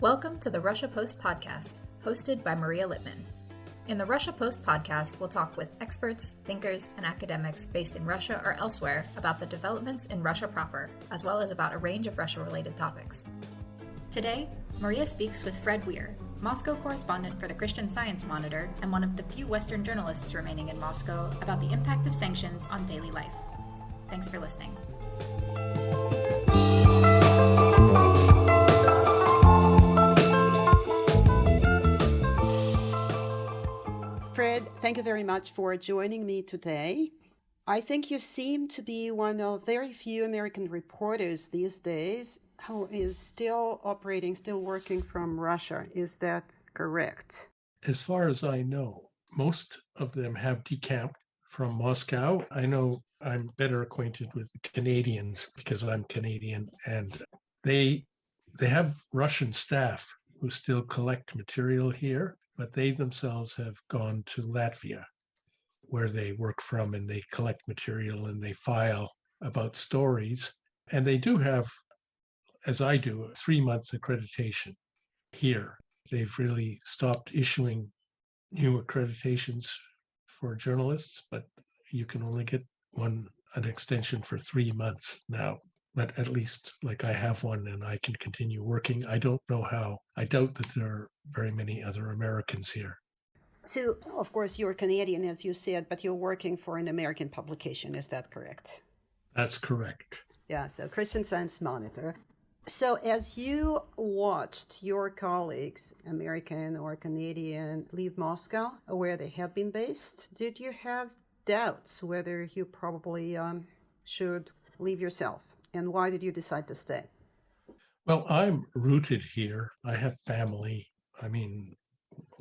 Welcome to the Russia.Post podcast, hosted by Maria Lippman. In the Russia.Post podcast, we'll talk with experts, thinkers, and academics based in Russia or elsewhere about the developments in Russia proper, as well as about a range of Russia-related topics. Today, Maria speaks with Fred Weir, Moscow correspondent for the Christian Science Monitor and one of the few Western journalists remaining in Moscow, about the impact of sanctions on daily life. Thanks for listening. Fred, thank you very much for joining me today. I think you seem to be one of very few American reporters these days who is still working from Russia. Is that correct? As far as I know, most of them have decamped from Moscow. I know I'm better acquainted with the Canadians because I'm Canadian, and they have Russian staff who still collect material here, but they themselves have gone to Latvia, where they work from, and they collect material and they file about stories. And they do have, as I do, a 3-month accreditation here. They've really stopped issuing new accreditations for journalists, but you can only get an extension for 3 months now. But at least, like, I have one and I can continue working. I don't know how. I doubt that there are very many other Americans here. So, of course, you're Canadian, as you said, but you're working for an American publication. Is that correct? That's correct. Yeah, so Christian Science Monitor. So as you watched your colleagues, American or Canadian, leave Moscow, where they have been based, did you have doubts whether you probably should leave yourself? And why did you decide to stay? Well, I'm rooted here. I have family. I mean,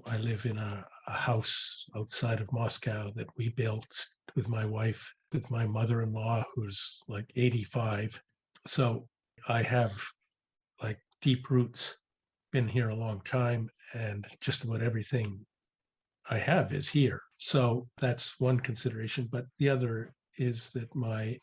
I live in a house outside of Moscow that we built with my wife, with my mother-in-law, who's like 85. So I have like deep roots, been here a long time, and just about everything I have is here. So that's one consideration. But the other is that my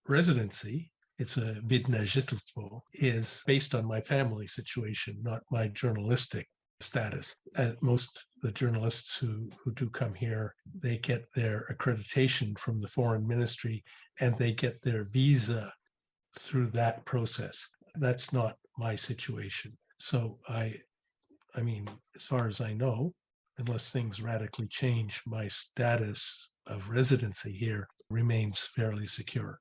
residency, it's a vidna жительство, is based on my family situation, not my journalistic status. Most of the journalists who do come here, they get their accreditation from the foreign ministry and they get their visa through that process. That's not my situation. So I mean, as far as I know, unless things radically change, my status of residency here remains fairly secure.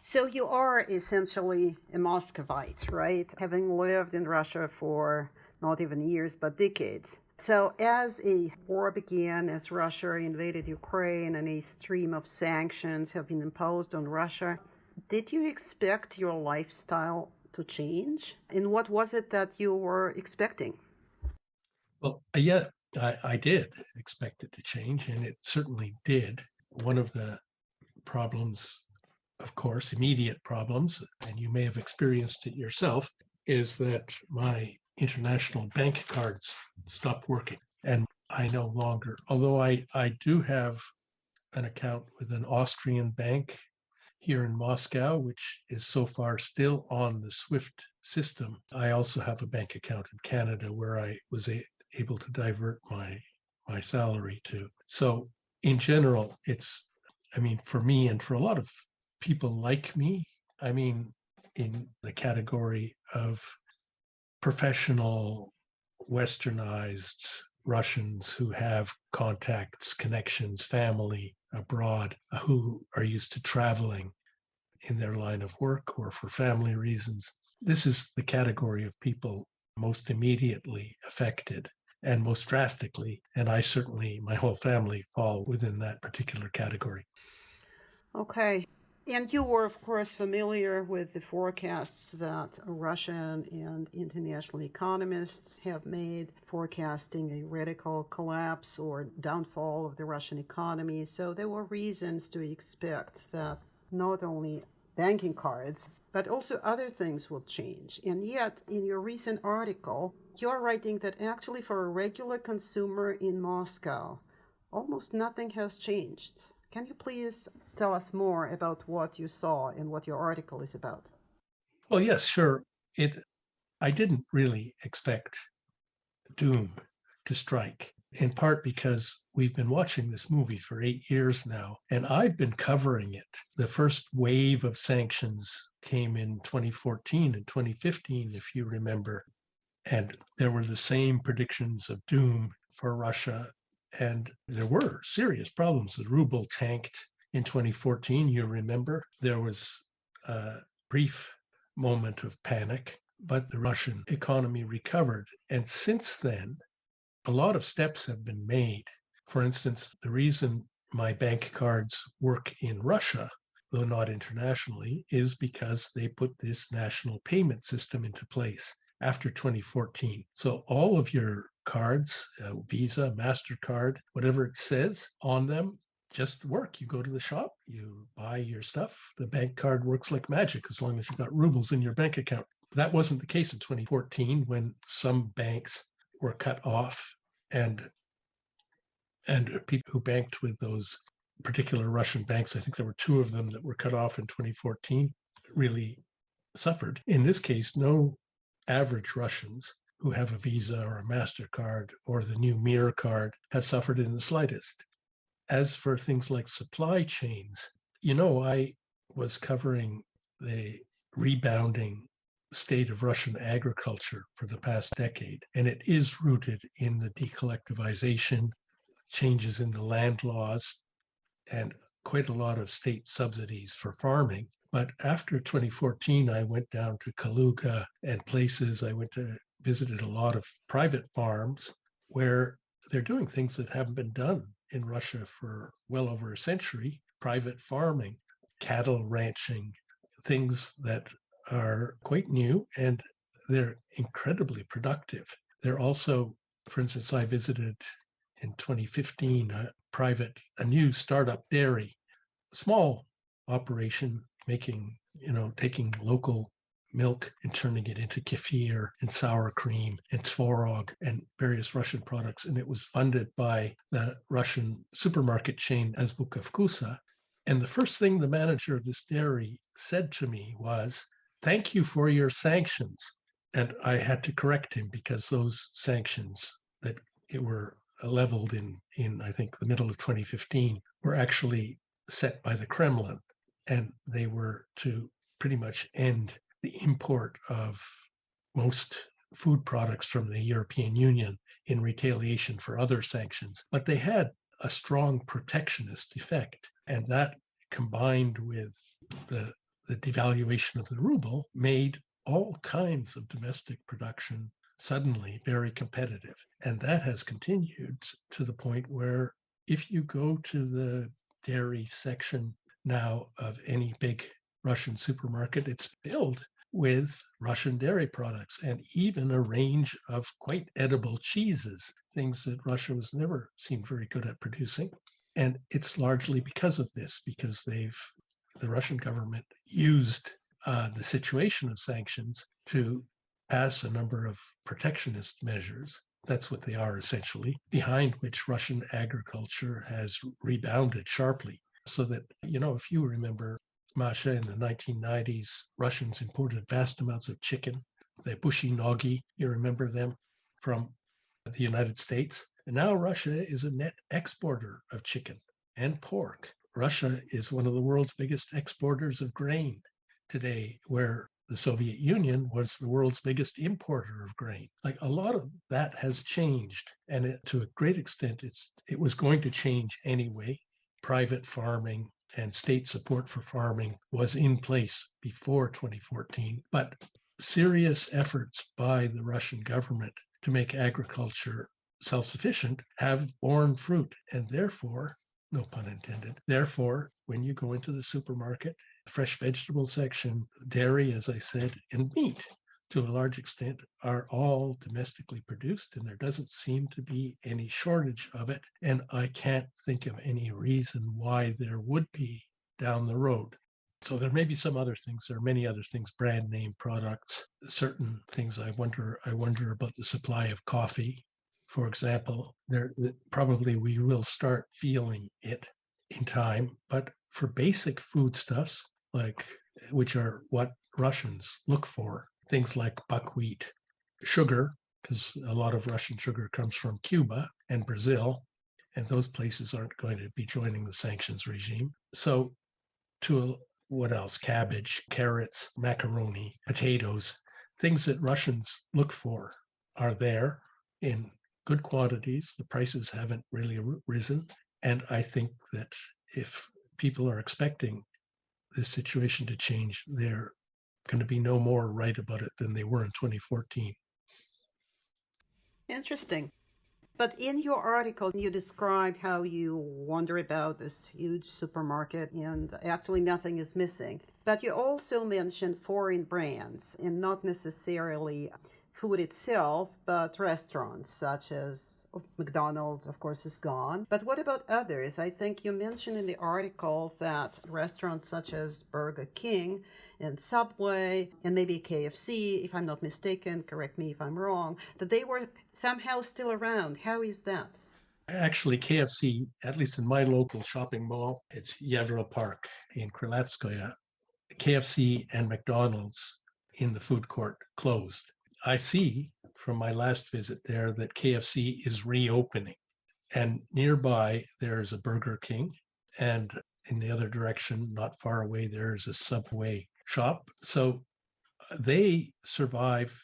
So you are essentially a Muscovite, right? Having lived in Russia for not even years, but decades. So as a war began, as Russia invaded Ukraine and a stream of sanctions have been imposed on Russia, did you expect your lifestyle to change? And what was it that you were expecting? Well, yeah, I did expect it to change, and it certainly did. One of the problems, of course, immediate problems, and you may have experienced it yourself, is that my international bank cards stopped working. And I no longer, although I do have an account with an Austrian bank here in Moscow, which is so far still on the SWIFT system, I also have a bank account in Canada where I was able to divert my salary to. So in general, for me and for a lot of people like me, in the category of professional, westernized Russians who have contacts, connections, family abroad, who are used to traveling in their line of work or for family reasons. This is the category of people most immediately affected and most drastically. And I certainly, my whole family, fall within that particular category. Okay. And you were, of course, familiar with the forecasts that Russian and international economists have made, forecasting a radical collapse or downfall of the Russian economy. So there were reasons to expect that not only banking cards, but also other things will change. And yet, in your recent article, you're writing that actually for a regular consumer in Moscow, almost nothing has changed. Can you please tell us more about what you saw and what your article is about? Well, yes, sure. I didn't really expect doom to strike, in part because we've been watching this movie for 8 years now, and I've been covering it. The first wave of sanctions came in 2014 and 2015, if you remember, and there were the same predictions of doom for Russia, and there were serious problems. The ruble tanked in 2014, you remember. There was a brief moment of panic, but the Russian economy recovered. And since then, a lot of steps have been made. For instance, the reason my bank cards work in Russia, though not internationally, is because they put this national payment system into place after 2014. So all of your cards, Visa, MasterCard, whatever it says on them, just work. You go to the shop, you buy your stuff. The bank card works like magic as long as you've got rubles in your bank account. That wasn't the case in 2014 when some banks were cut off, and people who banked with those particular Russian banks, I think there were two of them that were cut off in 2014, really suffered. In this case, no average Russians who have a Visa or a MasterCard or the new Mir card have suffered in the slightest. As for things like supply chains, I was covering the rebounding state of Russian agriculture for the past decade, and it is rooted in the decollectivization, changes in the land laws, and quite a lot of state subsidies for farming. But after 2014, I went down to Kaluga and places. I visited a lot of private farms where they're doing things that haven't been done in Russia for well over a century. Private farming, cattle ranching, things that are quite new, and they're incredibly productive. They're also, for instance, I visited in 2015 a new startup dairy, small operation, taking local milk and turning it into kefir and sour cream and tvorog and various Russian products. And it was funded by the Russian supermarket chain Azbuka Vkusa. And the first thing the manager of this dairy said to me was, "Thank you for your sanctions." And I had to correct him because those sanctions that were leveled in I think the middle of 2015 were actually set by the Kremlin, and they were to pretty much end the import of most food products from the European Union in retaliation for other sanctions. But they had a strong protectionist effect, and that combined with the devaluation of the ruble made all kinds of domestic production suddenly very competitive. And that has continued to the point where if you go to the dairy section now of any big Russian supermarket, it's filled with Russian dairy products and even a range of quite edible cheeses, things that Russia was never seemed very good at producing. And it's largely because of this, because the Russian government used the situation of sanctions to pass a number of protectionist measures. That's what they are essentially, behind which Russian agriculture has rebounded sharply. So that, if you remember, Masha, in the 1990s, Russians imported vast amounts of chicken, the bushy nogi, you remember them, from the United States. And now Russia is a net exporter of chicken and pork. Russia is one of the world's biggest exporters of grain today, where the Soviet Union was the world's biggest importer of grain. Like, a lot of that has changed, and to a great extent, it was going to change anyway. Private farming and state support for farming was in place before 2014, but serious efforts by the Russian government to make agriculture self-sufficient have borne fruit, and therefore, no pun intended, therefore, when you go into the supermarket, fresh vegetable section, dairy, as I said, and meat, to a large extent, are all domestically produced, and there doesn't seem to be any shortage of it. And I can't think of any reason why there would be down the road. So there may be some other things. There are many other things, brand name products, certain things. I wonder about the supply of coffee, for example. Probably we will start feeling it in time, but for basic foodstuffs, like which are what Russians look for, things like buckwheat, sugar, because a lot of Russian sugar comes from Cuba and Brazil, and those places aren't going to be joining the sanctions regime. So what else? Cabbage, carrots, macaroni, potatoes, things that Russians look for are there in good quantities. The prices haven't really risen. And I think that if people are expecting this situation to change, they're going to be no more right about it than they were in 2014. Interesting. But in your article, you describe how you wonder about this huge supermarket and actually nothing is missing. But you also mentioned foreign brands and not necessarily food itself, but restaurants such as McDonald's, of course, is gone. But what about others? I think you mentioned in the article that restaurants such as Burger King and Subway and maybe KFC, if I'm not mistaken, correct me if I'm wrong, that they were somehow still around. How is that? Actually, KFC, at least in my local shopping mall, it's Yevro Park in Krylatskoye, KFC and McDonald's in the food court closed. I see from my last visit there that KFC is reopening, and nearby there is a Burger King, and in the other direction, not far away, there is a Subway shop. So they survive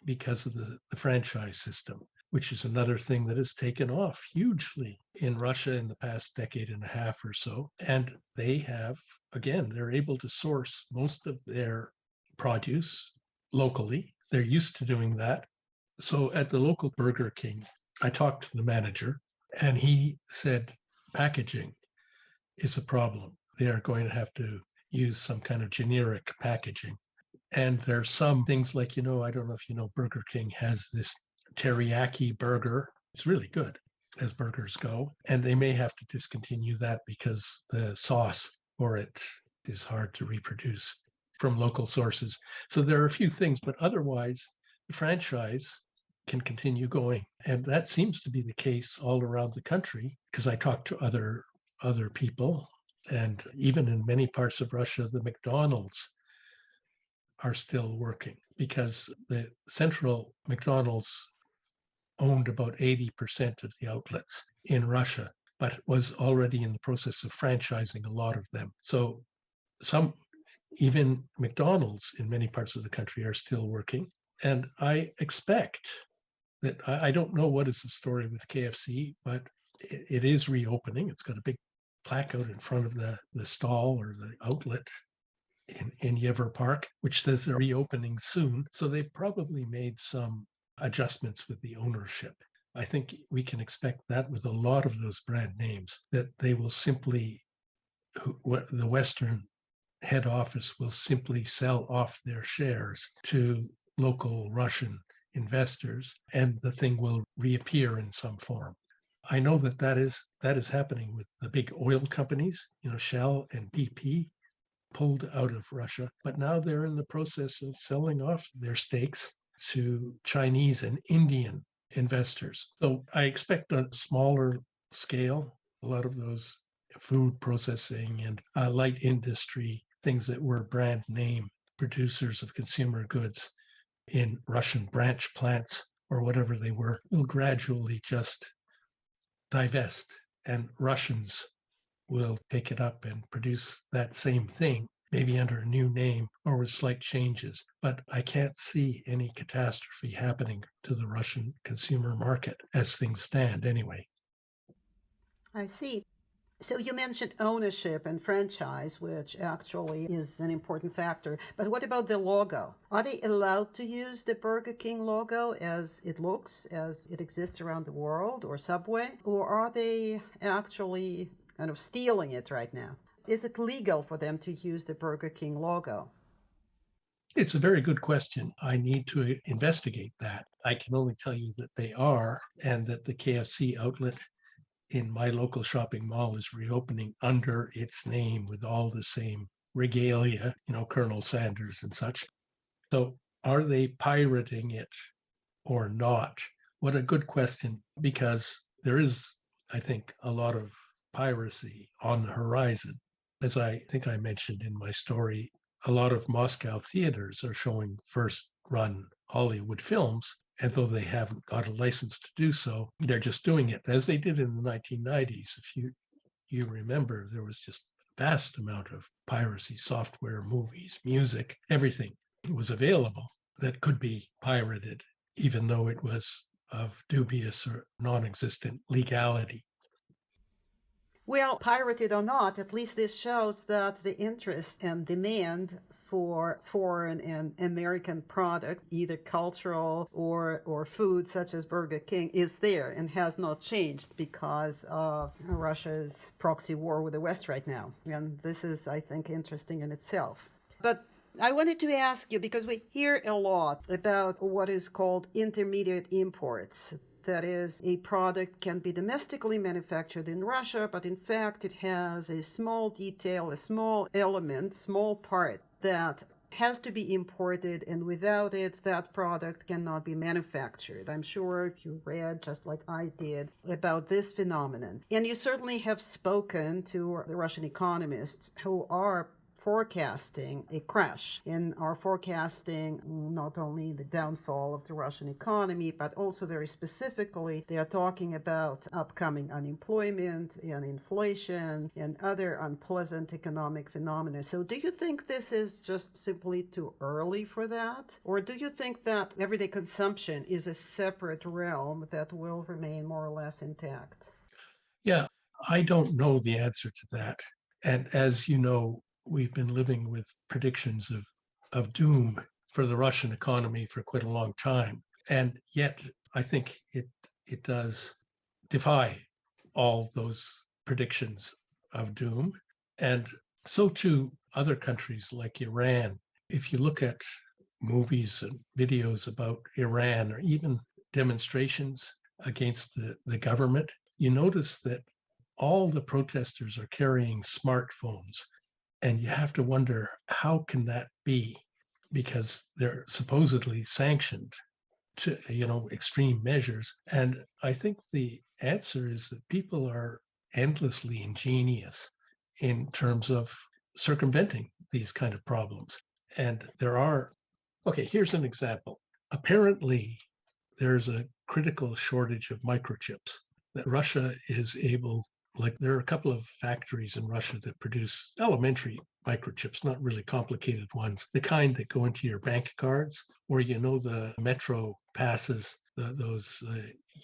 because of the franchise system, which is another thing that has taken off hugely in Russia in the past decade and a half or so. And they have, again, they're able to source most of their produce locally. They're used to doing that. So at the local Burger King, I talked to the manager and he said packaging is a problem. They are going to have to use some kind of generic packaging. And there's some things like, I don't know if you know, Burger King has this teriyaki burger. It's really good as burgers go. And they may have to discontinue that because the sauce for it is hard to reproduce from local sources. So there are a few things, but otherwise, the franchise can continue going. And that seems to be the case all around the country because I talked to other people. And even in many parts of Russia, the McDonald's are still working because the central McDonald's owned about 80% of the outlets in Russia, but was already in the process of franchising a lot of them. So even McDonald's in many parts of the country are still working. And I expect that, I don't know what is the story with KFC, but it is reopening. It's got a big plaque out in front of the stall or the outlet in Yevro Park, which says they're reopening soon. So they've probably made some adjustments with the ownership. I think we can expect that with a lot of those brand names, that they will simply, the Western head office will simply sell off their shares to local Russian investors, and the thing will reappear in some form. I know that is happening with the big oil companies, Shell and BP pulled out of Russia, but now they're in the process of selling off their stakes to Chinese and Indian investors. So I expect on a smaller scale, a lot of those food processing and light industry, things that were brand name producers of consumer goods in Russian branch plants or whatever they were, will gradually just divest, and Russians will pick it up and produce that same thing, maybe under a new name or with slight changes. But I can't see any catastrophe happening to the Russian consumer market as things stand anyway. I see. So you mentioned ownership and franchise, which actually is an important factor. But what about the logo? Are they allowed to use the Burger King logo as it looks, as it exists around the world, or Subway? Or are they actually kind of stealing it right now? Is it legal for them to use the Burger King logo? It's a very good question. I need to investigate that. I can only tell you that they are, and that the KFC outlet in my local shopping mall is reopening under its name with all the same regalia, Colonel Sanders and such. So are they pirating it or not? What a good question, because there is, I think, a lot of piracy on the horizon. As I think I mentioned in my story, a lot of Moscow theaters are showing first-run Hollywood films, and though they haven't got a license to do so, they're just doing it, as they did in the 1990s. If you remember, there was just a vast amount of piracy, software, movies, music, everything was available that could be pirated, even though it was of dubious or non-existent legality. Well, pirated or not, at least this shows that the interest and demand for foreign and American product, either cultural or food such as Burger King, is there and has not changed because of Russia's proxy war with the West right now. And this is, I think, interesting in itself. But I wanted to ask you, because we hear a lot about what is called intermediate imports. That is, a product can be domestically manufactured in Russia, but in fact it has a small detail, a small element, small part that has to be imported, and without it, that product cannot be manufactured. I'm sure you read, just like I did, about this phenomenon. And you certainly have spoken to the Russian economists who are forecasting a crash and are forecasting not only the downfall of the Russian economy, but also very specifically, they are talking about upcoming unemployment and inflation and other unpleasant economic phenomena. So do you think this is just simply too early for that? Or do you think that everyday consumption is a separate realm that will remain more or less intact? Yeah, I don't know the answer to that. And as you know, we've been living with predictions of doom for the Russian economy for quite a long time. And yet, I think it does defy all those predictions of doom. And so too, other countries like Iran. If you look at movies and videos about Iran or even demonstrations against the government, you notice that all the protesters are carrying smartphones. And you have to wonder, how can that be? Because they're supposedly sanctioned to, extreme measures. And I think the answer is that people are endlessly ingenious in terms of circumventing these kind of problems. And here's an example. Apparently, there's a critical shortage of microchips that Russia is able. Like, there are a couple of factories in Russia that produce elementary microchips, not really complicated ones, the kind that go into your bank cards, or the metro passes, those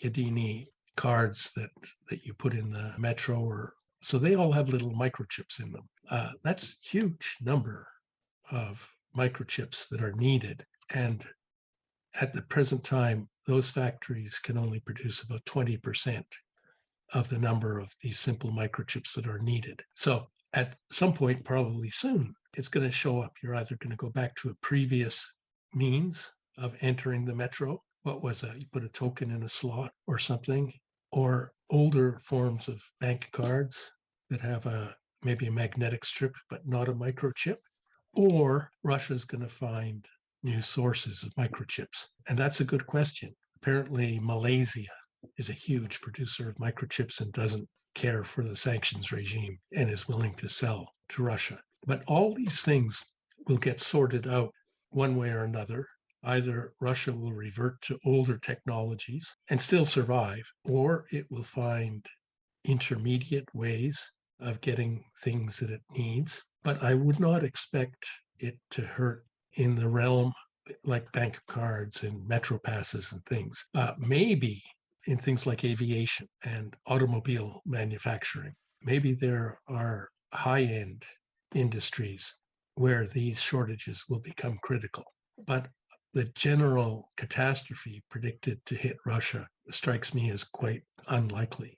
Yadini cards that you put in the metro, so they all have little microchips in them. That's a huge number of microchips that are needed. And at the present time, those factories can only produce about 20% of the number of these simple microchips that are needed. So at some point, probably soon, it's going to show up. You're either going to go back to a previous means of entering the metro. What was that? You put a token in a slot or something, or older forms of bank cards that have maybe a magnetic strip, but not a microchip. Or Russia's going to find new sources of microchips. And that's a good question. Apparently, Malaysia is a huge producer of microchips and doesn't care for the sanctions regime and is willing to sell to Russia. But all these things will get sorted out one way or another. Either Russia will revert to older technologies and still survive, or it will find intermediate ways of getting things that it needs. But I would not expect it to hurt in the realm like bank cards and metro passes and things. Maybe in things like aviation and automobile manufacturing. Maybe there are high-end industries where these shortages will become critical. But the general catastrophe predicted to hit Russia strikes me as quite unlikely.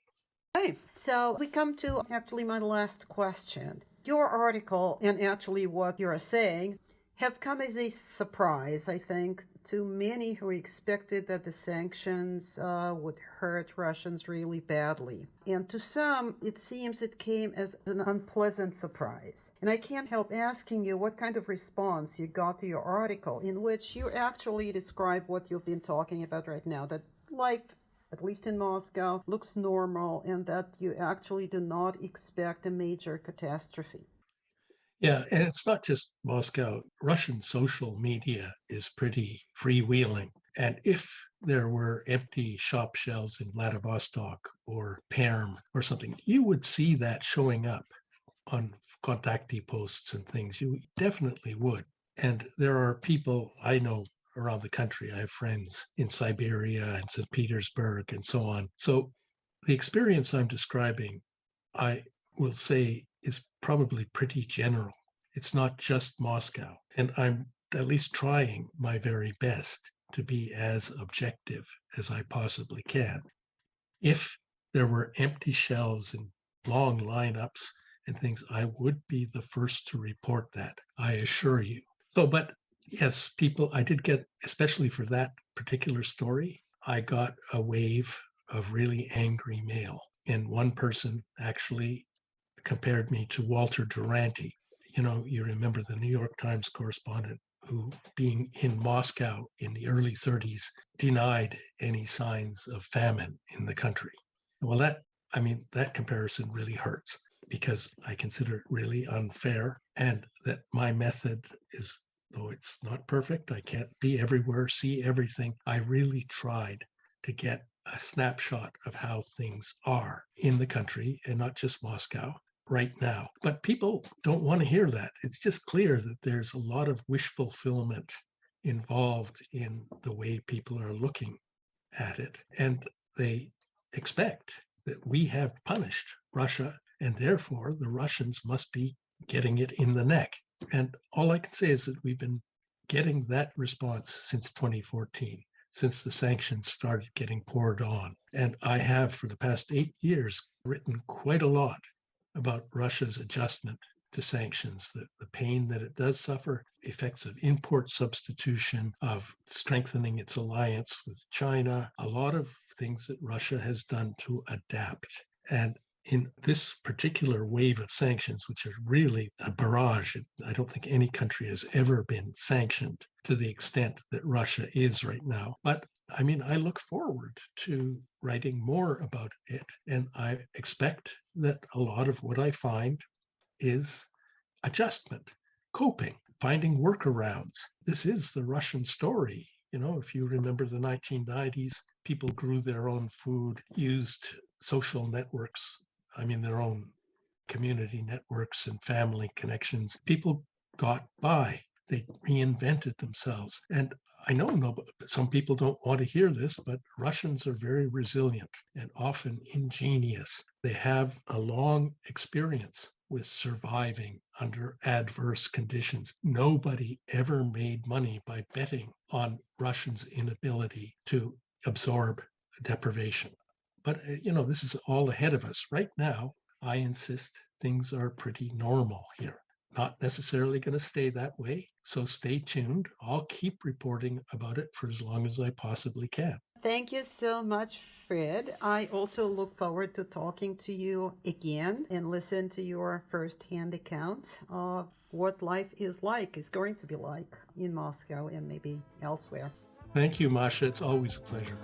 Okay, so we come to actually my last question. Your article and actually what you're saying have come as a surprise, I think, to many who expected that the sanctions would hurt Russians really badly. And to some, it seems it came as an unpleasant surprise. And I can't help asking you what kind of response you got to your article, in which you actually describe what you've been talking about right now, that life at least in Moscow, looks normal and that you actually do not expect a major catastrophe. Yeah, and it's not just Moscow. Russian social media is pretty freewheeling. And if there were empty shop shelves in Vladivostok or Perm or something, you would see that showing up on contactee posts and things. You definitely would. And there are people I know around the country. I have friends in Siberia and St. Petersburg and so on. So the experience I'm describing, I will say, is probably pretty general. It's not just Moscow. And I'm at least trying my very best to be as objective as I possibly can. If there were empty shelves and long lineups and things, I would be the first to report that, I assure you. So, but yes, people, I did get, especially for that particular story, I got a wave of really angry mail. And one person actually compared me to Walter Duranty. You know, you remember the New York Times correspondent who, being in Moscow in the early 30s, denied any signs of famine in the country. Well, that comparison really hurts because I consider it really unfair, and that my method is, though it's not perfect, I can't be everywhere, see everything. I really tried to get a snapshot of how things are in the country and not just Moscow right now. But people don't want to hear that. It's just clear that there's a lot of wish fulfillment involved in the way people are looking at it. And they expect that we have punished Russia, and therefore the Russians must be getting it in the neck. And all I can say is that we've been getting that response since 2014, since the sanctions started getting poured on. And I have, for the past 8 years, written quite a lot about Russia's adjustment to sanctions, the pain that it does suffer, effects of import substitution, of strengthening its alliance with China, a lot of things that Russia has done to adapt. And in this particular wave of sanctions, which are really a barrage, I don't think any country has ever been sanctioned to the extent that Russia is right now. But I mean, I look forward to writing more about it, and I expect that a lot of what I find is adjustment, coping, finding workarounds. This is the Russian story. You know, if you remember the 1990s, people grew their own food, used social networks, their own community networks and family connections. People got by. They reinvented themselves. And I know some people don't want to hear this, but Russians are very resilient and often ingenious. They have a long experience with surviving under adverse conditions. Nobody ever made money by betting on Russians' inability to absorb deprivation. But, this is all ahead of us. Right now, I insist things are pretty normal here. Not necessarily going to stay that way. So stay tuned. I'll keep reporting about it for as long as I possibly can. Thank you so much, Fred. I also look forward to talking to you again and listen to your firsthand account of what life is going to be like in Moscow and maybe elsewhere. Thank you, Masha. It's always a pleasure.